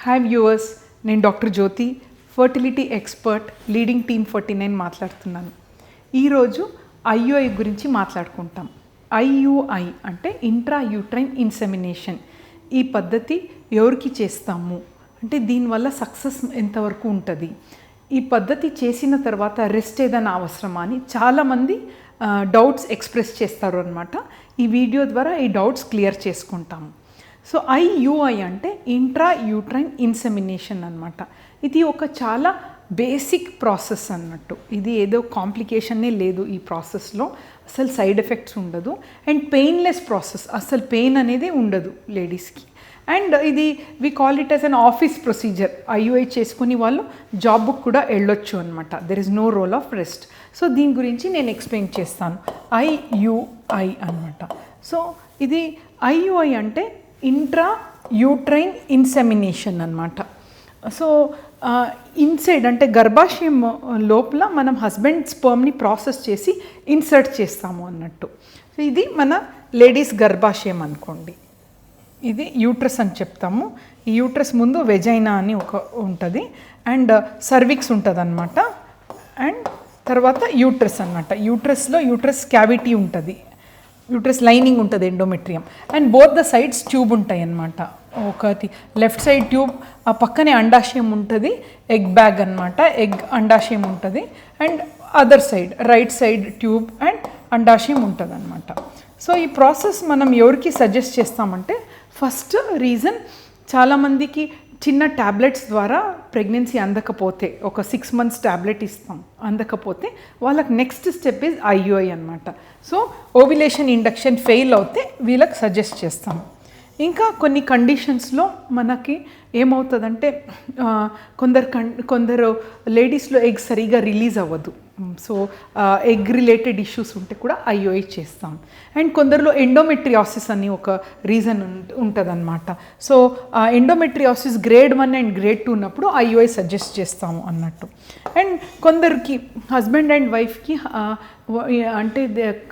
Hi viewers, నేను doctor జ్యోతి, fertility expert, leading team 49 మాట్లాడుతున్నాను. ఈరోజు ఐయుఐ గురించి మాట్లాడుకుంటాం. ఐయుఐ అంటే ఇంట్రా యూట్రైన్ ఇన్సెమినేషన్. ఈ పద్ధతి ఎవరికి చేస్తాము అంటే దీనివల్ల సక్సెస్ ఎంతవరకు ఉంటుంది, ఈ పద్ధతి చేసిన తర్వాత రెస్ట్ ఏదైనా అవసరమా అని చాలామంది డౌట్స్ ఎక్స్ప్రెస్ చేస్తారు అన్నమాట. ఈ వీడియో ద్వారా ఈ డౌట్స్ క్లియర్ చేసుకుంటాము. సో ఐయుఐ అంటే ఇంట్రా యూట్రైన్ ఇన్సెమినేషన్ అన్నమాట. ఇది ఒక చాలా బేసిక్ ప్రాసెస్ అన్నట్టు. ఇది ఏదో కాంప్లికేషనే లేదు ఈ ప్రాసెస్లో, అసలు సైడ్ ఎఫెక్ట్స్ ఉండదు అండ్ పెయిన్లెస్ ప్రాసెస్, అసలు పెయిన్ అనేది ఉండదు లేడీస్కి. అండ్ ఇది we call it as an office procedure. IUI చేసుకుని వాళ్ళు జాబ్కి కూడా వెళ్ళొచ్చు అనమాట. There is no role of rest. So దీని గురించి నేను ఎక్స్ప్లెయిన్ చేస్తాను. ఐయుఐ అనమాట. సో ఇది ఐయుఐ అంటే ఇంట్రా యూట్రైన్ ఇన్సెమినేషన్ అనమాట. సో ఇన్సైడ్ అంటే గర్భాశయం లోపల మనం హస్బెండ్ స్పర్మ్ని ప్రాసెస్ చేసి ఇన్సర్ట్ చేస్తాము అన్నట్టు. సో ఇది మన లేడీస్ గర్భాశయం అనుకోండి. ఇది యూట్రస్ అని చెప్తాము. ఈ యూట్రస్ ముందు వెజైనా అని ఒక ఉంటుంది అండ్ సర్విక్స్ ఉంటుంది అనమాట. అండ్ తర్వాత యూట్రస్ అనమాట. యూట్రస్లో యూట్రస్ క్యావిటీ ఉంటుంది, యూట్రస్ లైనింగ్ ఉంటుంది, endometrium. And both the sides tube ఉంటాయి అన్నమాట. ఒకటి లెఫ్ట్ సైడ్ ట్యూబ్, ఆ పక్కనే అండాశయం ఉంటుంది, ఎగ్ బ్యాగ్ అనమాట. ఎగ్ అండాశయం ఉంటుంది. And other side right side tube and అండాశయం ఉంటుంది అనమాట. సో ఈ ప్రాసెస్ మనం ఎవరికి సజెస్ట్ చేస్తామంటే, ఫస్ట్ రీజన్ చాలామందికి చిన్న ట్యాబ్లెట్స్ ద్వారా ప్రెగ్నెన్సీ అందకపోతే, ఒక 6 months ట్యాబ్లెట్ ఇస్తాం, అందకపోతే వాళ్ళకి నెక్స్ట్ స్టెప్ ఈజ్ ఐయుఐ అనమాట. సో ఓవ్యులేషన్ ఇండక్షన్ ఫెయిల్ అవుతే వీళ్ళకి సజెస్ట్ చేస్తాం. ఇంకా కొన్ని కండిషన్స్లో మనకి ఏమవుతుందంటే కొందరు లేడీస్లో ఎగ్ సరిగా రిలీజ్ అవ్వదు. సో ఎగ్ రిలేటెడ్ ఇష్యూస్ ఉంటే కూడా ఐయుఐ చేస్తాం. అండ్ కొందరిలో ఎండోమెట్రియాసిస్ అని ఒక రీజన్ ఉంటుందన్నమాట. So endometriosis grade 1 and grade 2 ఉన్నప్పుడు ఐయుఐ సజెస్ట్ చేస్తాము అన్నట్టు. అండ్ కొందరికి హస్బెండ్ అండ్ వైఫ్కి అంటే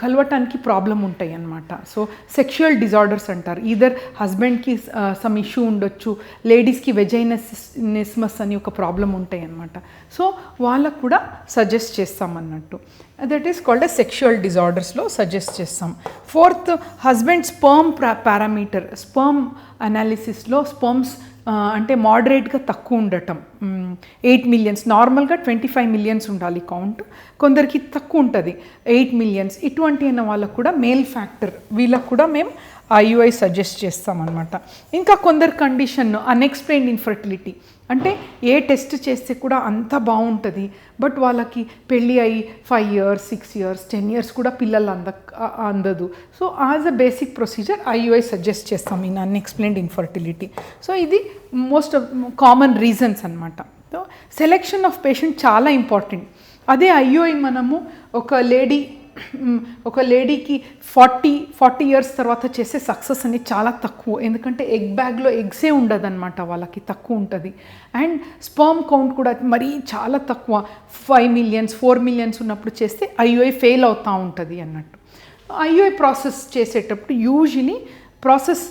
కలవటానికి ప్రాబ్లం ఉంటాయి అన్నమాట. సో సెక్షువల్ డిజార్డర్స్ అంటారు. ఈదర్ హస్బెండ్కి సమ్ ఇష్యూ ఉండొచ్చు, లేడీస్కి వెజైనస్మస్ అని ఒక ప్రాబ్లం ఉంటాయి అన్నమాట. సో వాళ్ళకు కూడా సజెస్ట్ చేస్తామన్నట్టు. That is called a sexual డిజార్డర్స్లో సజెస్ట్ చేస్తాం. Fourth, husband sperm parameter. Sperm అనాలిసిస్లో స్పర్మ్స్ అంటే మోడరేట్గా తక్కువ ఉండటం. 8 million, నార్మల్గా 25 million ఉండాలి కౌంట్, కొందరికి తక్కువ ఉంటుంది 8 million. ఇటువంటి అయిన వాళ్ళకు కూడా మేల్ ఫ్యాక్టర్, వీళ్ళకు కూడా మేము ఐయుఐ సజెస్ట్ చేస్తామన్నమాట. ఇంకా కొందరు కండిషన్ అన్ఎక్స్ప్లెయిన్డ్ ఇన్ఫర్టిలిటీ, అంటే ఏ టెస్ట్ చేస్తే కూడా అంత బాగుంటుంది, బట్ వాళ్ళకి పెళ్ళి అయ్యి 5 years, 6 years, 10 years కూడా పిల్లలు అందదు. So as a basic procedure IUI suggest చేస్తాం ఇన్ అన్ఎక్స్ప్లెయిన్డ్ ఇన్ఫర్టిలిటీ. సో ఇది మోస్ట్ ఆఫ్ కామన్ రీజన్స్ అనమాట. సో సెలెక్షన్ ఆఫ్ పేషెంట్ చాలా ఇంపార్టెంట్. అదే ఐయుఐ మనము ఒక లేడీకి 40 years తర్వాత చేసే సక్సెస్ అనేది చాలా తక్కువ. ఎందుకంటే ఎగ్ బ్యాగ్లో ఎగ్సే ఉండదు అనమాట, వాళ్ళకి తక్కువ ఉంటుంది. అండ్ స్పర్మ్ కౌంట్ కూడా మరీ చాలా తక్కువ, 5 million, 4 million ఉన్నప్పుడు చేస్తే ఐయుఐ ఫెయిల్ అవుతూ ఉంటుంది అన్నట్టు. ఐయుఐ ప్రాసెస్ చేసేటప్పుడు యూజువలీ ప్రాసెస్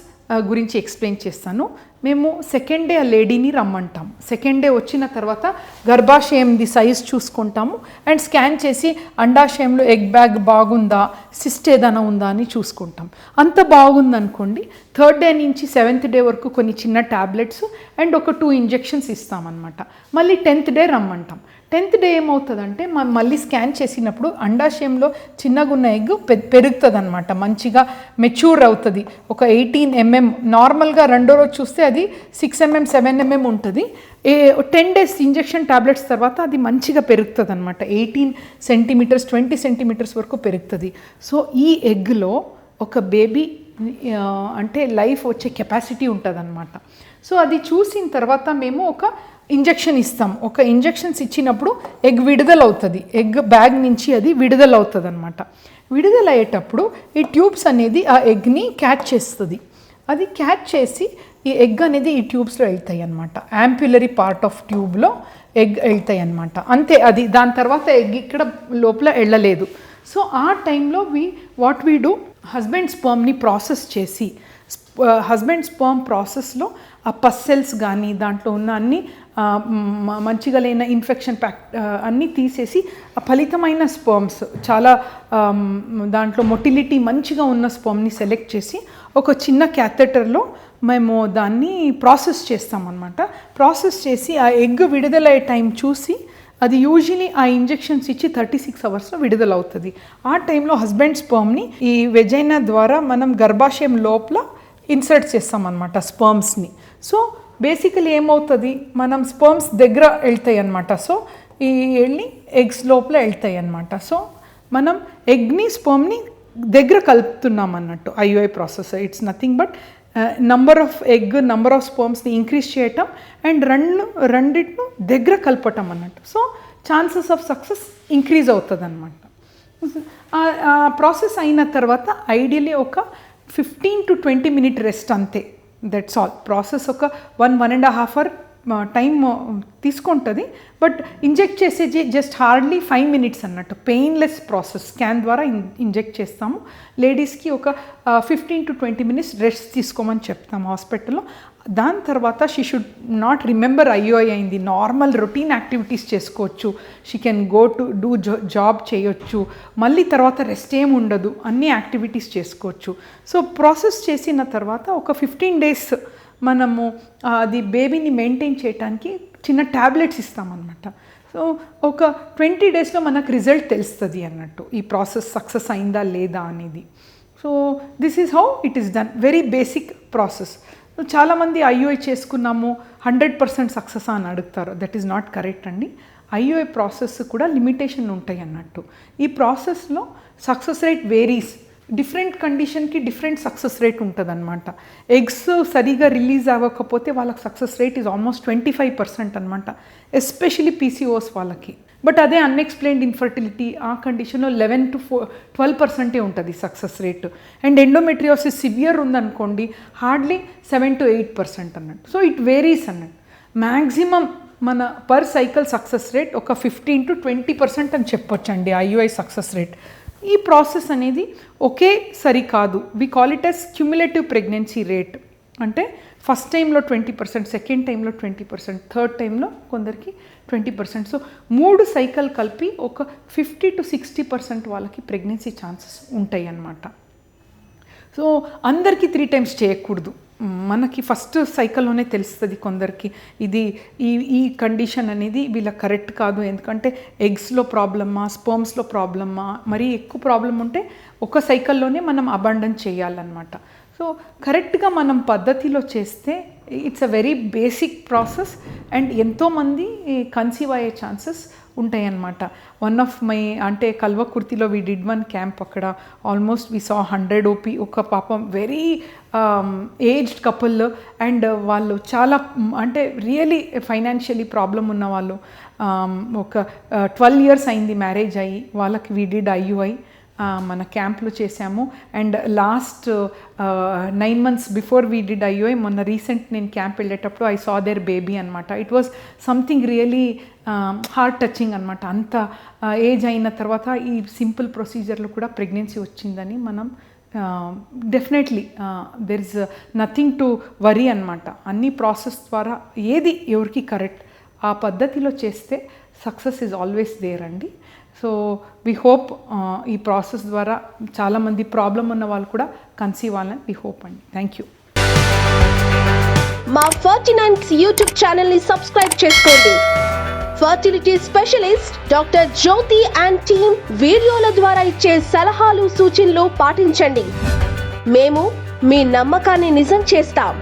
గురించి ఎక్స్ప్లెయిన్ చేస్తాను. మేము సెకండ్ డే ఆ లేడీని రమ్మంటాం. సెకండ్ డే వచ్చిన తర్వాత గర్భాశయంది సైజ్ చూసుకుంటాము అండ్ స్కాన్ చేసి అండాశయంలో ఎగ్ బ్యాగ్ బాగుందా, సిస్ట్ ఏదైనా ఉందా అని చూసుకుంటాం. అంత బాగుందనుకోండి, 3rd day నుంచి 7th day వరకు కొన్ని చిన్న ట్యాబ్లెట్స్ అండ్ ఒక 2 injections ఇస్తామన్నమాట. మళ్ళీ 10th day రమ్మంటాం. 10th day ఏమవుతుందంటే మళ్ళీ స్కాన్ చేసినప్పుడు అండాశయంలో చిన్నగా ఉన్న ఎగ్ పెరుగుతుంది అనమాట, మంచిగా మెచ్యూర్ అవుతుంది. ఒక 18 mm, నార్మల్గా రెండో రోజు చూస్తే అది 6 mm, 7 mm ఉంటుంది. 10 days ఇంజెక్షన్ ట్యాబ్లెట్స్ తర్వాత అది మంచిగా పెరుగుతుంది అనమాట. 18 centimeters, 20 centimeters వరకు పెరుగుతుంది. సో ఈ ఎగ్లో ఒక బేబీ అంటే లైఫ్ వచ్చే కెపాసిటీ ఉంటుంది అనమాట. సో అది చూసిన తర్వాత మేము ఒక ఇంజెక్షన్ ఇస్తాం. ఒక ఇంజెక్షన్స్ ఇచ్చినప్పుడు ఎగ్ విడుదలవుతుంది, ఎగ్ బ్యాగ్ నుంచి అది విడుదలవుతుంది అనమాట. విడుదలయ్యేటప్పుడు ఈ ట్యూబ్స్ అనేది ఆ ఎగ్ని క్యాచ్ చేస్తుంది. అది క్యాచ్ చేసి ఈ ఎగ్ అనేది ఈ ట్యూబ్స్లో వెళ్తాయి అనమాట. యాంప్యులరీ పార్ట్ ఆఫ్ ట్యూబ్లో ఎగ్ వెళ్తాయి అనమాట. అంతే, అది దాని తర్వాత ఎగ్ ఇక్కడ లోపల వెళ్ళలేదు. సో ఆ టైంలో వాట్ వీ డూ, హస్బెండ్ స్పర్మ్ని ప్రాసెస్ చేసి హస్బెండ్ స్పర్మ్ ప్రాసెస్లో ఆ పస్ సెల్స్ కానీ దాంట్లో ఉన్న అన్ని మంచిగా లేని ఇన్ఫెక్షన్ అన్నీ తీసేసి ఆ ఫలితమైన స్పర్మ్స్ చాలా దాంట్లో మొటిలిటీ మంచిగా ఉన్న స్పర్మ్ని సెలెక్ట్ చేసి ఒక చిన్న క్యాథెటర్లో మేము దాన్ని ప్రాసెస్ చేస్తామన్నమాట. ప్రాసెస్ చేసి ఆ ఎగ్ విడుదలయ్యే టైం చూసి అది యూజువలీ ఆ ఇంజెక్షన్స్ ఇచ్చి 36 అవర్స్లో విడుదలవుతుంది. ఆ టైంలో హస్బెండ్ స్పర్మ్ని ఈ వెజైనా ద్వారా మనం గర్భాశయం లోపల ఇన్సర్ట్ చేస్తామన్నమాట స్పర్మ్స్ని. సో బేసికలీ ఏమవుతుంది, మనం స్పర్మ్స్ దగ్గర వెళ్తాయి అన్నమాట. సో ఈ వెళ్ళి ఎగ్స్ లోపల వెళ్తాయి అన్నమాట. సో మనం ఎగ్ని స్పర్మ్ని దగ్గర కలుపుతున్నాం అన్నట్టు IUI process. It's nothing but number of స్పర్మ్స్ని ఇంక్రీజ్ చేయటం అండ్ రెండిట్లో దగ్గర కలపటం అన్నట్టు. So chances of success increase అవుతుంది అనమాట. ఆ ప్రాసెస్ అయిన తర్వాత ఐడియలీ ఒక 15 to 20 minute రెస్ట్ అంతే. That's all. ప్రాసెస్ ఒక 1.5 hour టైం తీసుకుంటుంది. బట్ ఇంజెక్ట్ చేసేది జస్ట్ హార్డ్లీ 5 minutes అన్నట్టు. Painless process. స్కాన్ ద్వారా ఇంజెక్ట్ చేస్తాము. లేడీస్కి ఒక 15 to 20 minutes రెస్ట్ తీసుకోమని చెప్తాము హాస్పిటల్లో. దాని తర్వాత she should not remember IUI అయింది. నార్మల్ రొటీన్ యాక్టివిటీస్ చేసుకోవచ్చు. She can go to do job చేయొచ్చు. మళ్ళీ తర్వాత రెస్ట్ ఏమి ఉండదు, అన్ని యాక్టివిటీస్ చేసుకోవచ్చు. సో ప్రాసెస్ చేసిన తర్వాత ఒక 15 days మనము అది బేబీని మెయింటైన్ చేయడానికి చిన్న ట్యాబ్లెట్స్ ఇస్తామన్నమాట. సో ఒక 20 daysలో మనకు రిజల్ట్ తెలుస్తుంది అన్నట్టు ఈ ప్రాసెస్ సక్సెస్ అయిందా లేదా అనేది. So this is how it is done. Very basic process. చాలామంది ఐయుఐ చేసుకున్నాము 100% సక్సెస్ అని అడుగుతారు. దట్ ఈస్ నాట్ కరెక్ట్ అండి. ఐయుఐ ప్రాసెస్ కూడా లిమిటేషన్ ఉంటాయి అన్నట్టు. ఈ ప్రాసెస్లో సక్సెస్ రేట్ వేరీస్. డిఫరెంట్ కండిషన్కి డిఫరెంట్ సక్సెస్ రేట్ ఉంటుంది అనమాట. ఎగ్స్ సరిగా రిలీజ్ అవ్వకపోతే వాళ్ళకి సక్సెస్ రేట్ ఈజ్ ఆల్మోస్ట్ 25% అనమాట. ఎస్పెషలీ పీసీఓస్ వాళ్ళకి. బట్ అదే అన్ఎక్స్ప్లెయిన్డ్ ఇన్ఫర్టిలిటీ ఆ కండిషన్లో 11 to 12% ఉంటుంది success rate. And endometriosis severe ఉందనుకోండి హార్డ్లీ 7 to 8% అన్నట్టు. సో ఇట్ వేరీస్ అన్నట్టు. మ్యాక్సిమం మన పర్ సైకిల్ సక్సెస్ రేట్ ఒక 15 to 20% అని చెప్పొచ్చండి ఐయుఐ సక్సెస్ రేట్. ఈ ప్రాసెస్ అనేది ఒకేసారి కాదు. We call it as cumulative pregnancy rate. అంటే ఫస్ట్ టైంలో 20%, సెకండ్ టైంలో 20%, థర్డ్ టైంలో కొందరికి 20%. సో 3 సైకిల్ కలిపి ఒక 50 to 60% వాళ్ళకి ప్రెగ్నెన్సీ ఛాన్సెస్ ఉంటాయి అన్నమాట. సో అందరికీ 3 times చేయకూడదు. మనకి ఫస్ట్ సైకిల్లోనే తెలుస్తుంది కొందరికి ఇది ఈ కండిషన్ అనేది వీళ్ళకి కరెక్ట్ కాదు. ఎందుకంటే ఎగ్స్లో ప్రాబ్లమా, స్పర్మ్స్లో ప్రాబ్లమా, మరీ ఎక్కువ ప్రాబ్లం ఉంటే ఒక సైకిల్లోనే మనం అబాండన్ చేయాలన్నమాట. సో కరెక్ట్గా మనం పద్ధతిలో చేస్తే it's a very basic process and ఎంతోమంది కన్సీవ్ అయ్యే ఛాన్సెస్ ఉంటాయి అన్నమాట. వన్ ఆఫ్ మై అంటే కల్వకుర్తిలో వి డిడ్ 1 camp. అక్కడ ఆల్మోస్ట్ వి సా 100 OP. ఒక పాపం వెరీ ఏజ్డ్ కపుల్ అండ్ వాళ్ళు చాలా అంటే రియలీ ఫైనాన్షియలీ ప్రాబ్లం ఉన్న వాళ్ళు. ఒక 12 years అయింది మ్యారేజ్ అయ్యి. వాళ్ళకి వి డిడ్ ఐయుఐ మన క్యాంప్లో చేసాము. And last 9 months before we did IUI మొన్న రీసెంట్ నేను క్యాంప్ వెళ్ళేటప్పుడు ఐ సా దేర్ బేబీ అనమాట. It was something really heart touching అనమాట. అంత ఏజ్ అయిన తర్వాత ఈ సింపుల్ ప్రొసీజర్లో కూడా ప్రెగ్నెన్సీ వచ్చిందని మనం definitely there is nothing to worry అనమాట. అన్ని ప్రాసెస్ ద్వారా ఏది ఎవరికి కరెక్ట్ ఆ పద్ధతిలో చేస్తే సక్సెస్ ఈజ్ ఆల్వేస్ దేర్ అండి. సో వి హోప్ ఈ ప్రాసెస్ ద్వారా చాలామంది ప్రాబ్లం ఉన్న వాళ్ళు కూడా కన్సీవ్ అవ్వాలని వి హోప్ అండి. Thank you. మా 49 యూట్యూబ్ ఛానల్ని సబ్స్క్రైబ్ చేసుకోండి. Fertility specialist doctor Jyothi and team వీడియోల ద్వారా ఇచ్చే సలహాలు సూచనలు పాటించండి. మేము మీ నమ్మకాన్ని నిజం చేస్తాం.